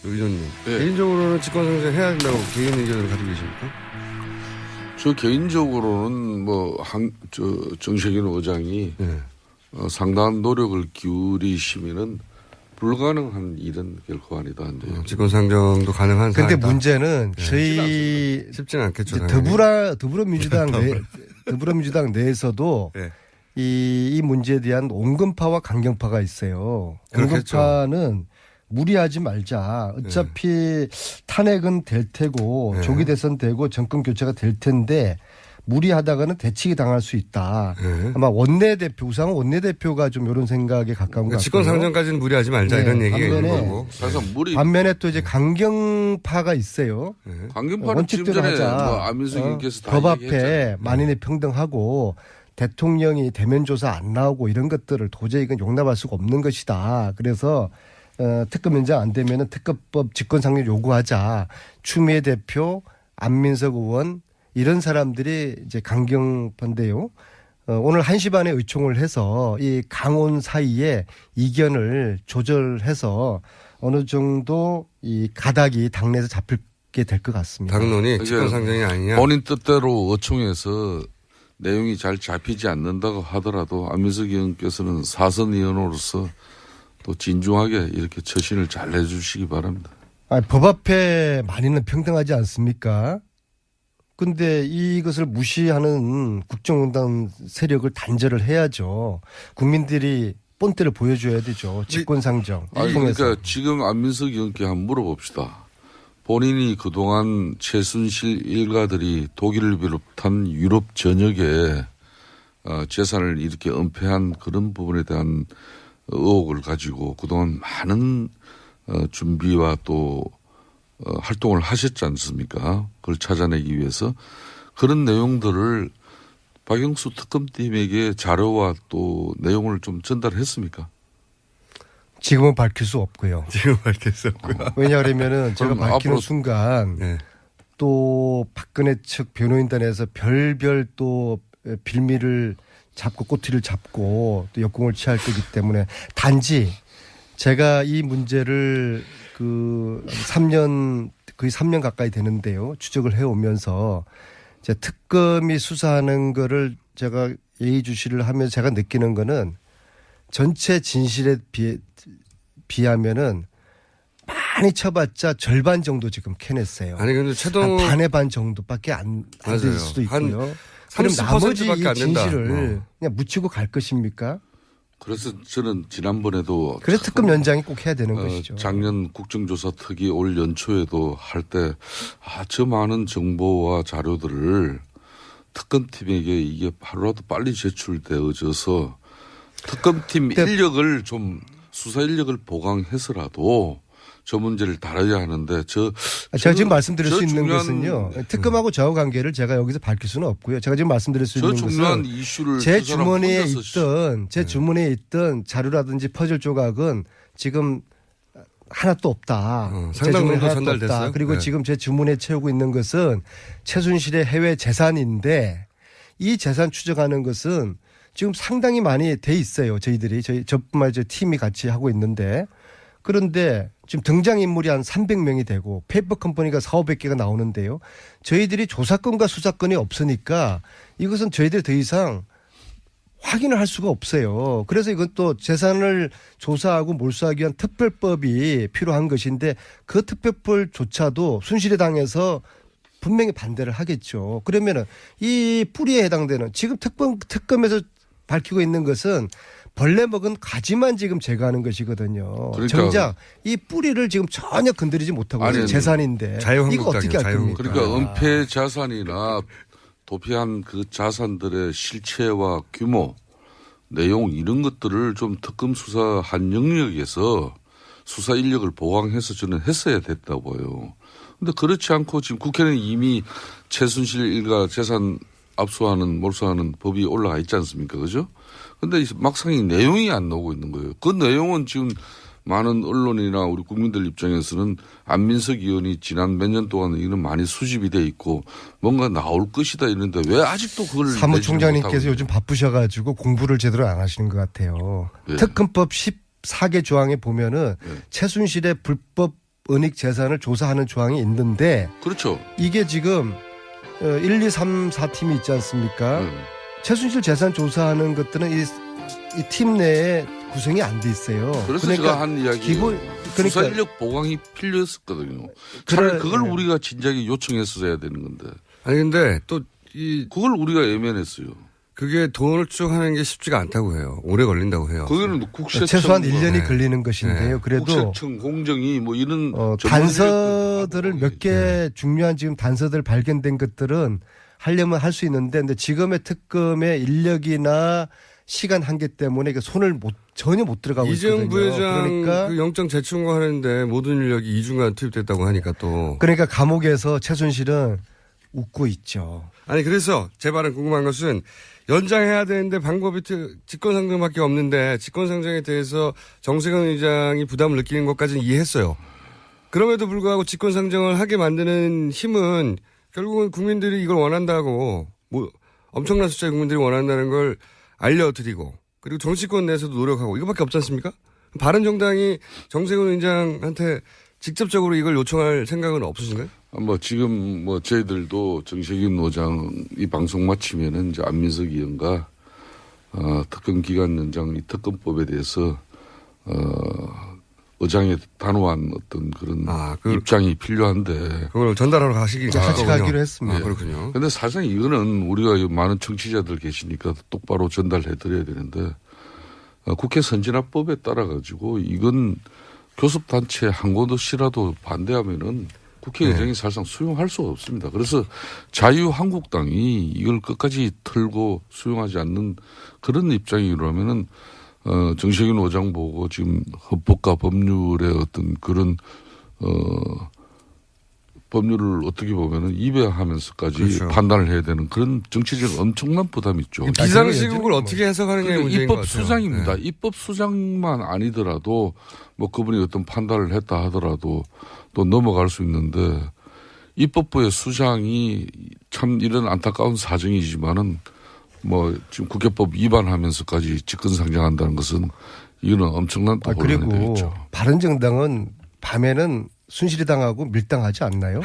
의원님. 네. 개인적으로는 직권상정 해야 된다고 개인 의견을 가지고 계십니까? 저 개인적으로는 정세균 의장이 네. 상당한 노력을 기울이시면은 불가능한 일은 결코 아니다. 직권상정도 가능한 근데 사안이다. 문제는 네. 저희 쉽지는 않겠죠. 더불어민주당 내에서도 네. 이 문제에 대한 온건파와 강경파가 있어요. 그렇겠죠. 온건파는 무리하지 말자. 어차피 탄핵은 될 테고 네. 조기 대선 되고 정권 교체가 될 텐데 무리하다가는 대치기 당할 수 있다. 네. 아마 우상호 원내대표가 좀 이런 생각에 가까운 것 같아요. 직권상정까지는 무리하지 말자 네. 이런 얘기가 있는 반면에 거고. 사실 반면에 또 이제 강경파가 있어요. 네. 강경파는 지금 전에 안민석 의원께서 다 법 앞에 얘기했잖아요. 만인의 평등하고 대통령이 대면 조사 안 나오고 이런 것들을 도저히 이건 용납할 수가 없는 것이다. 그래서 특검 연장 안 되면은 특검법 직권상정 요구하자. 추미애 대표, 안민석 의원 이런 사람들이 이제 강경파인데요. 오늘 1시 반에 의총을 해서 이 강온 사이에 이견을 조절해서 어느 정도 이 가닥이 당내에서 잡히게 될 것 같습니다. 당론이 직권상정이 아니냐. 본인 뜻대로 의총에서 내용이 잘 잡히지 않는다고 하더라도 안민석 의원께서는 사선 의원으로서 또 진중하게 이렇게 처신을 잘 해주시기 바랍니다. 법 앞에 만인은 평등하지 않습니까? 근데 이것을 무시하는 국정농단 세력을 단절을 해야죠. 국민들이 본때를 보여줘야 되죠. 직권상정 통해서. 그러니까 지금 안민석 의원께 한번 물어봅시다. 본인이 그동안 최순실 일가들이 독일을 비롯한 유럽 전역에 재산을 이렇게 은폐한 그런 부분에 대한 의혹을 가지고 그동안 많은 준비와 또 활동을 하셨지 않습니까? 그걸 찾아내기 위해서 그런 내용들을 박영수 특검팀에게 자료와 또 내용을 좀 전달했습니까? 지금은 밝힐 수 없고요. 지금 밝힐 수 없고요. 왜냐하면은 제가 밝히는 앞으로 순간 네. 또 박근혜 측 변호인단에서 별별 또 빌미를 잡고 꼬투리를 잡고 또 역공을 취할 거기 때문에 단지 제가 이 문제를 거의 3년 가까이 되는데요. 추적을 해오면서 이제 특검이 수사하는 거를 제가 예의주시를 하면서 제가 느끼는 거는 전체 진실에 비하면은 많이 쳐봤자 절반 정도 지금 캐냈어요. 아니 근데 한 반의 반 정도밖에 안 될 수도 있고요. 그럼 나머지 이 진실을 그냥 묻히고 갈 것입니까? 그래서 저는 지난번에도 그래서 특검 연장이 꼭 해야 되는 것이죠. 작년 국정조사 특위 올 연초에도 할 때 저 많은 정보와 자료들을 특검팀에게 이게 하루라도 빨리 제출되어져서 특검팀 인력을 좀 수사 인력을 보강해서라도 저 문제를 다뤄야 하는데 제가 지금 말씀드릴 수 있는 것은요. 특검하고 저하 관계를 제가 여기서 밝힐 수는 없고요. 제가 지금 말씀드릴 수 있는 것은 이슈를 제 주머니에 있던 자료라든지 퍼즐 조각은 지금 하나도 없다. 상당 정도 전달됐어요. 그리고 네. 지금 제 주머니에 채우고 있는 것은 최순실의 해외 재산인데 이 재산 추적하는 것은 지금 상당히 많이 돼 있어요. 저뿐만 아니라 팀이 같이 하고 있는데 그런데 지금 등장인물이 한 300명이 되고 페이퍼 컴퍼니가 4,500개가 나오는데요. 저희들이 조사권과 수사권이 없으니까 이것은 저희들이 더 이상 확인을 할 수가 없어요. 그래서 이건 또 재산을 조사하고 몰수하기 위한 특별법이 필요한 것인데 그 특별법조차도 순실에 당해서 분명히 반대를 하겠죠. 그러면은 이 뿌리에 해당되는 지금 특검에서 밝히고 있는 것은 벌레 먹은 가지만 지금 제거하는 것이거든요. 그러니까 정작 이 뿌리를 지금 전혀 건드리지 못하고 있는 재산인데 이거 어떻게 할 겁니까? 그러니까 은폐 자산이나 도피한 그 자산들의 실체와 규모, 내용 이런 것들을 좀 특검 수사한 영역에서 수사 인력을 보강해서 저는 했어야 됐다고 봐요. 그런데 그렇지 않고 지금 국회는 이미 최순실 일가 재산 압수하는 몰수하는 법이 올라가 있지 않습니까? 그죠? 근데 막상 이 내용이 안 나오고 있는 거예요. 그 내용은 지금 많은 언론이나 우리 국민들 입장에서는 안민석 의원이 지난 몇 년 동안 이런 많이 수집이 돼 있고 뭔가 나올 것이다 이런데 왜 아직도 그걸 사무총장님께서 요즘 바쁘셔가지고 공부를 제대로 안 하시는 것 같아요. 네. 특검법 14개 조항에 보면은 최순실의 불법 은닉 재산을 조사하는 조항이 있는데 그렇죠. 이게 지금 1, 2, 3, 4팀이 있지 않습니까? 네. 최순실 재산 조사하는 것들은 이 팀 내에 구성이 안 돼 있어요. 그래서 제가 한 이야기 기본 수사 그러니까 인력 보강이 필요했었거든요. 차라리 그걸 네. 우리가 진작에 요청했어야 되는 건데 아니 근데 또 그걸 우리가 애면했어요. 그게 돈을 추적하는 게 쉽지가 않다고 해요. 오래 걸린다고 해요. 거기는 국세청 최소한 1년이 네. 걸리는 것인데요. 그래도 국세청 공정이 뭐 이런 단서들을 몇 개 네. 중요한 지금 단서들 발견된 것들은 하려면 할 수 있는데 근데 지금의 특검의 인력이나 시간 한계 때문에 손을 전혀 못 들어가고 이재용 있거든요. 부회장 그러니까 그 영장 재청구하는데 모든 인력이 2주간 투입됐다고 하니까 또 그러니까 감옥에서 최순실은 웃고 있죠. 아니 그래서 제 말은 궁금한 것은 연장해야 되는데 방법이 직권상정밖에 없는데 직권상정에 대해서 정세균 의장이 부담을 느끼는 것까지는 이해했어요. 그럼에도 불구하고 직권상정을 하게 만드는 힘은 결국은 국민들이 이걸 원한다고 뭐 엄청난 숫자의 국민들이 원한다는 걸 알려드리고 그리고 정치권 내에서도 노력하고 이거밖에 없지 않습니까? 바른정당이 정세균 의장한테 직접적으로 이걸 요청할 생각은 없으신가요? 뭐 지금 뭐 저희들도 정세균 의장 이 방송 마치면은 이제 안민석 의원과 특검 기간 연장 이 특검법에 대해서 의장의 단호한 어떤 그런 입장이 필요한데 그걸 전달하러 가시기 같이 가기로 했습니다. 그렇군요. 그런데 사실상 이거는 우리가 많은 청취자들 계시니까 똑바로 전달해 드려야 되는데 국회 선진화법에 따라 가지고 이건 교섭단체 한 곳이라도 반대하면은 국회의장이 사실상 수용할 수가 없습니다. 그래서 자유한국당이 이걸 끝까지 털고 수용하지 않는 그런 입장이라면은 정세균 의장 보고 지금 헌법과 법률의 어떤 그런 법률을 어떻게 보면은 입에하면서까지 그렇죠. 판단을 해야 되는 그런 정치적 엄청난 부담이 있죠. 비상시국을 어떻게 해석하느냐의 문제인 것 입법 같아요. 수장입니다. 네. 입법 수장만 아니더라도 뭐 그분이 어떤 판단을 했다 하더라도 또 넘어갈 수 있는데 입법부의 수장이 참 이런 안타까운 사정이지만은 뭐 지금 국회법 위반하면서까지 직권상정한다는 것은 이거는 엄청난 또 혼란이 그리고 되겠죠. 바른정당은 밤에는 순실이당하고 밀당하지 않나요?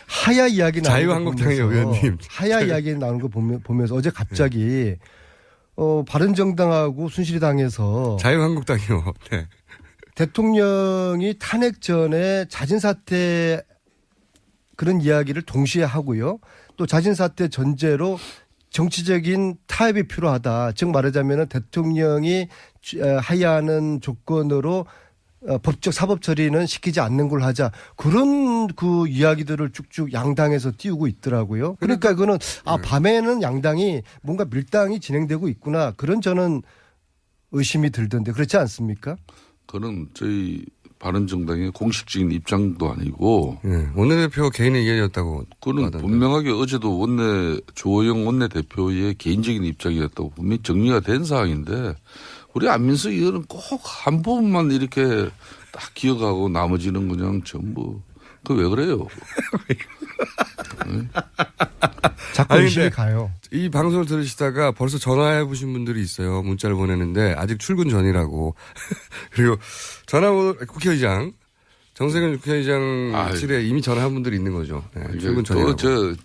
하야 이야기 나오는 자유한국당의 의원님. 하야 이야기 나오는 거 보면서 어제 갑자기 바른정당하고 순실이당에서 자유한국당이요. 네. 대통령이 탄핵 전에 자진사퇴 그런 이야기를 동시에 하고요. 또 자진사퇴 전제로 정치적인 타협이 필요하다. 즉 말하자면 대통령이 하야하는 조건으로 법적 사법 처리는 시키지 않는 걸로 하자. 그런 그 이야기들을 쭉쭉 양당에서 띄우고 있더라고요. 그러니까 그거는 밤에는 양당이 뭔가 밀당이 진행되고 있구나. 그런 저는 의심이 들던데 그렇지 않습니까? 그는 저희 바른정당의 공식적인 입장도 아니고 네. 원내대표 개인의 의견이었다고 그는 하던데. 분명하게 어제도 조호영 원내대표의 개인적인 입장이었다고 분명히 정리가 된 사항인데 우리 안민석 의원은 꼭 한 부분만 이렇게 딱 기억하고 나머지는 그냥 전부 그 왜 그래요? 자꾸 아니, 의심이 근데 가요. 이 방송을 들으시다가 벌써 전화해 보신 분들이 있어요. 문자를 보내는데 아직 출근 전이라고. 그리고 전화번호 국회의장 정세균 국회의장실에 이미 전화한 분들이 있는 거죠. 네, 출근 전이라고.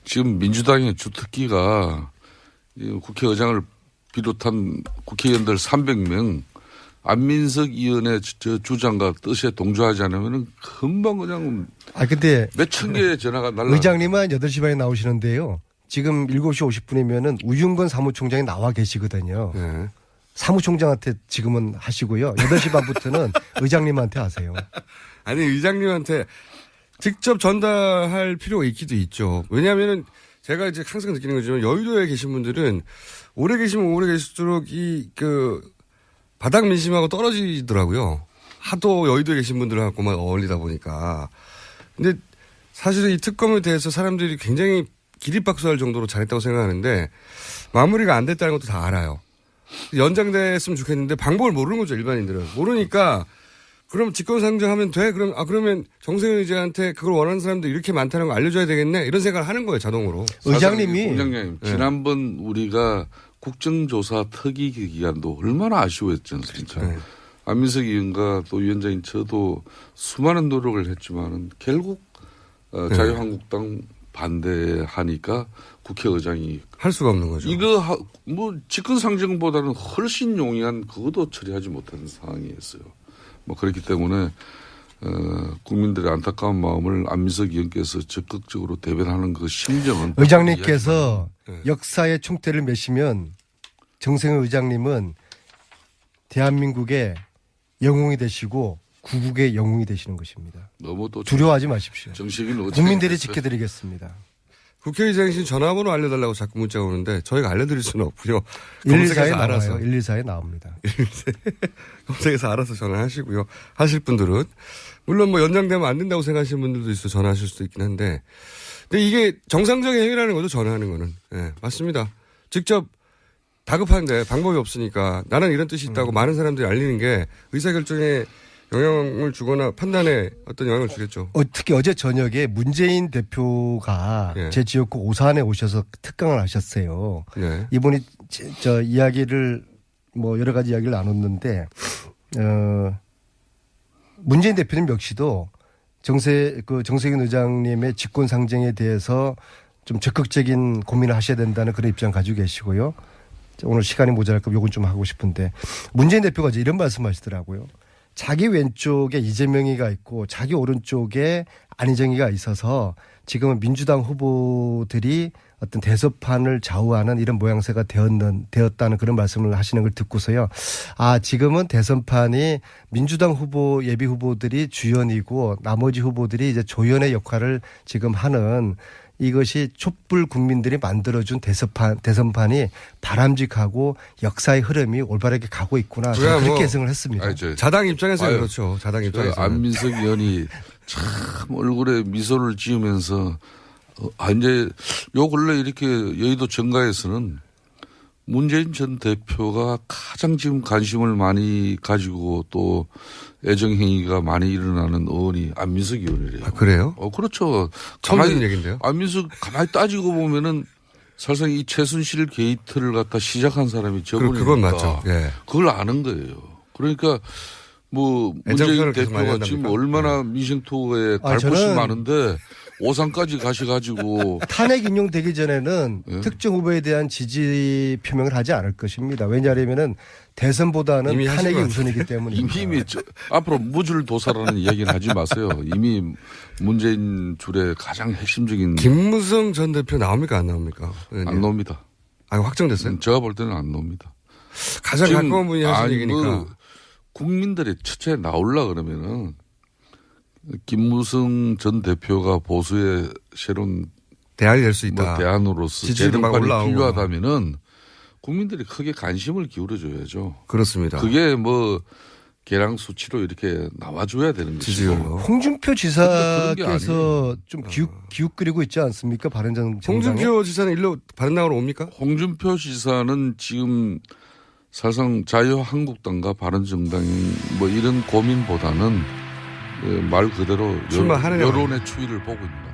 지금 민주당의 주특기가 국회의장을 비롯한 국회의원들 300명 안민석 의원의 주장과 뜻에 동조하지 않으면 금방 그냥 근데 몇천 개의 전화가 날라. 의장님은 8시 반에 나오시는데요. 지금 7시 50분이면은 우윤건 사무총장이 나와 계시거든요. 네. 사무총장한테 지금은 하시고요. 8시 반부터는 의장님한테 하세요. 아니 의장님한테 직접 전달할 필요가 있기도 있죠. 왜냐하면은 제가 이제 항상 느끼는 거지만 여의도에 계신 분들은 오래 계시면 오래 계실수록 바닥 민심하고 떨어지더라고요. 하도 여의도에 계신 분들하고만 어울리다 보니까. 근데 사실은 이 특검에 대해서 사람들이 굉장히 기립박수할 정도로 잘했다고 생각하는데 마무리가 안 됐다는 것도 다 알아요. 연장됐으면 좋겠는데 방법을 모르는 거죠, 일반인들은. 모르니까 그럼 직권상정하면 돼? 그러면 정세균 의장한테 그걸 원하는 사람들 이렇게 많다는 거 알려줘야 되겠네? 이런 생각을 하는 거예요, 자동으로. 의장님이. 공장장님, 지난번 우리가 국정조사 특위 기간도 얼마나 아쉬워했지 않습니까? 네. 안민석 의원과 또 위원장인 저도 수많은 노력을 했지만은 결국 자유한국당 반대하니까 국회의장이 할 수가 없는 거죠. 이거 뭐 직권상정보다는 훨씬 용이한 그것도 처리하지 못하는 상황이었어요. 뭐 그렇기 때문에 국민들의 안타까운 마음을 안민석 의원께서 적극적으로 대변하는 그 심정은 의장님께서 역사의 총대를 메시면 정세균 의장님은 대한민국의 영웅이 되시고 구국의 영웅이 되시는 것입니다. 너무 또 두려워하지 마십시오. 정식인 국민들이 지켜드리겠습니다. 국회의장실 전화번호 알려달라고 자꾸 문자가 오는데 저희가 알려드릴 수는 없고요. 114에 알아서. 나와요. 114에 나옵니다. 검색해서 알아서 전화하시고요. 하실 분들은. 물론 뭐 연장되면 안 된다고 생각하시는 분들도 있어 전화하실 수도 있긴 한데. 근데 이게 정상적인 행위라는 거죠. 전화하는 거는. 네, 맞습니다. 직접 다급한데 방법이 없으니까 나는 이런 뜻이 있다고 많은 사람들이 알리는 게 의사결정에 영향을 주거나 판단에 어떤 영향을 주겠죠. 특히 어제 저녁에 문재인 대표가 예. 제 지역구 오산에 오셔서 특강을 하셨어요. 네. 이분이 저 이야기를 뭐 여러 가지 이야기를 나눴는데 문재인 대표님 역시도 정세균 의장님의 직권 상정에 대해서 좀 적극적인 고민을 하셔야 된다는 그런 입장 가지고 계시고요. 오늘 시간이 모자랄까 요건 좀 하고 싶은데 문재인 대표가 이제 이런 말씀하시더라고요. 자기 왼쪽에 이재명이가 있고 자기 오른쪽에 안희정이가 있어서 지금은 민주당 후보들이 어떤 대선판을 좌우하는 이런 모양새가 되었다는 그런 말씀을 하시는 걸 듣고서요. 아, 지금은 대선판이 민주당 후보 예비 후보들이 주연이고 나머지 후보들이 이제 조연의 역할을 지금 하는 이것이 촛불 국민들이 만들어준 대선판이 바람직하고 역사의 흐름이 올바르게 가고 있구나. 저는 그렇게 해석을 했습니다. 자당 입장에서는 그렇죠. 자당 입장에서 안민석 의원이 참 얼굴에 미소를 지으면서 이제 요 근래 이렇게 여의도 정가에서는 문재인 전 대표가 가장 지금 관심을 많이 가지고 또 애정행위가 많이 일어나는 의원이 안민석 의원이래요. 아, 그래요? 그렇죠. 처음 듣는 얘기인데요. 안민석 가만히 따지고 보면은 사실상 이 최순실 게이트를 갖다 시작한 사람이 저분이니까. 그건 맞죠. 예. 그걸 아는 거예요. 그러니까 뭐 문재인 대표가 지금 얼마나 민생투어에 달것이 많은데 오산까지 가셔가지고 탄핵 인용되기 전에는 예? 특정 후보에 대한 지지 표명을 하지 않을 것입니다. 왜냐하면은 대선보다는 탄핵이 우선이기 때문입니다. 이미 앞으로 무줄도사라는 이야기는 하지 마세요. 이미 문재인 줄의 가장 핵심적인 김무성 전 대표 나옵니까 안 나옵니까? 안 나옵니다. 아, 확정됐어요? 제가 볼 때는 안 나옵니다. 가장 가까운 분이 하신 얘기니까. 뭐 국민들이 첫째 나올라 그러면은 김무성 전 대표가 보수의 새로운 대안이 될 수 있다. 뭐 대안으로서 재등판이 필요하다면은 국민들이 크게 관심을 기울여줘야죠. 그렇습니다. 그게 뭐 계량 수치로 이렇게 나와줘야 되는 것이고. 홍준표 지사께서 좀 기웃거리고 있지 않습니까? 바른정당에. 홍준표 지사는 일로 바른당으로 옵니까? 홍준표 지사는 지금 사실상 자유한국당과 바른정당 뭐 이런 고민보다는 말 그대로 여론의 추이를 보고 있는